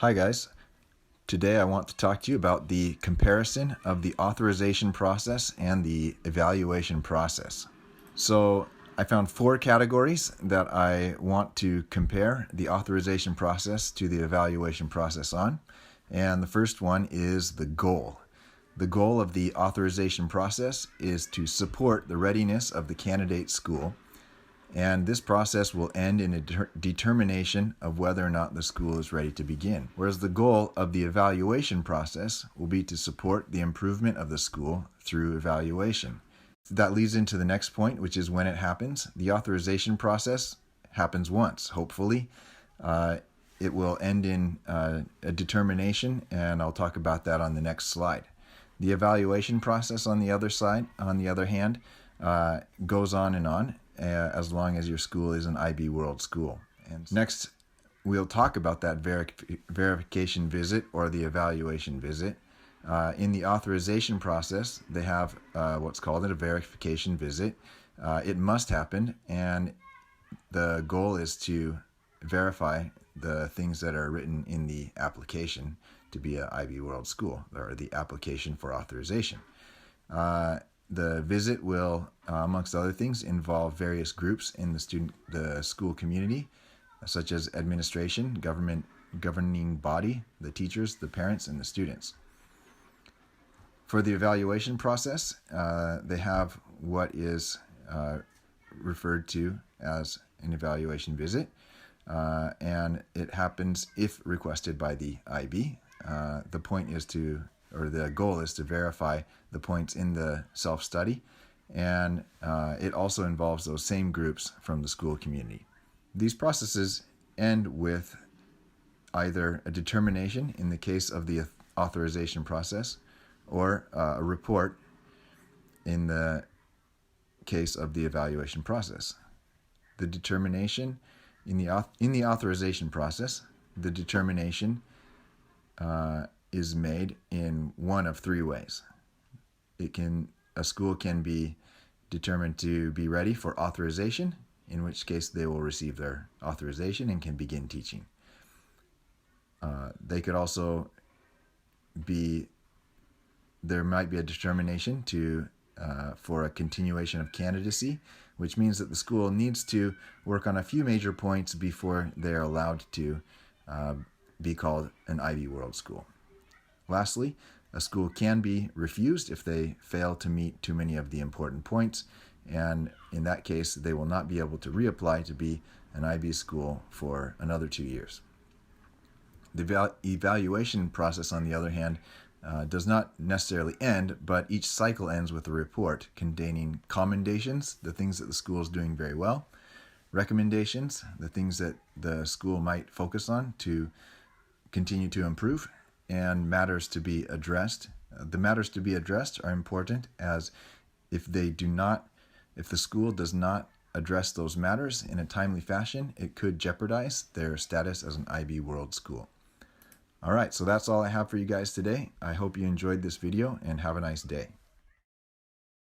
Hi guys, today I want to talk to you about the comparison of the authorization process and the evaluation process. So I found 4 categories that I want to compare the authorization process to the evaluation process on. And the first one is the goal. The goal of the authorization process is to support the readiness of the candidate school, and this process will end in a determination of whether or not the school is ready to begin. Whereas the goal of the evaluation process will be to support the improvement of the school through evaluation. That leads into the next point, which is when it happens. The authorization process happens once, hopefully. It will end in a determination, and I'll talk about that on the next slide. The evaluation process on the other hand, goes on and on as long as your school is an IB World school. And next, we'll talk about that verification visit or the evaluation visit. In the authorization process, they have what's called a verification visit. It must happen, and the goal is to verify the things that are written in the application to be an IB World school, or the application for authorization. The visit will, amongst other things, involve various groups in the school community, such as administration, governing body, the teachers, the parents, and the students. For the evaluation process, they have what is referred to as an evaluation visit, and it happens if requested by the IB. The goal is to verify the points in the self-study, and it also involves those same groups from the school community. These processes end with either a determination in the case of the authorization process, or a report in the case of the evaluation process. The determination in the authorization process, the determination is made in one of 3 ways. A school can be determined to be ready for authorization, in which case they will receive their authorization and can begin teaching. There might be a determination for a continuation of candidacy, which means that the school needs to work on a few major points before they're allowed to be called an IB World school. Lastly, a school can be refused if they fail to meet too many of the important points, and in that case, they will not be able to reapply to be an IB school for another 2 years. The evaluation process, on the other hand, does not necessarily end, but each cycle ends with a report containing commendations, the things that the school is doing very well, recommendations, the things that the school might focus on to continue to improve, and matters to be addressed. The matters to be addressed are important, as if the school does not address those matters in a timely fashion, it could jeopardize their status as an IB World school. All right, so that's all I have for you guys today. I hope you enjoyed this video, and have a nice day.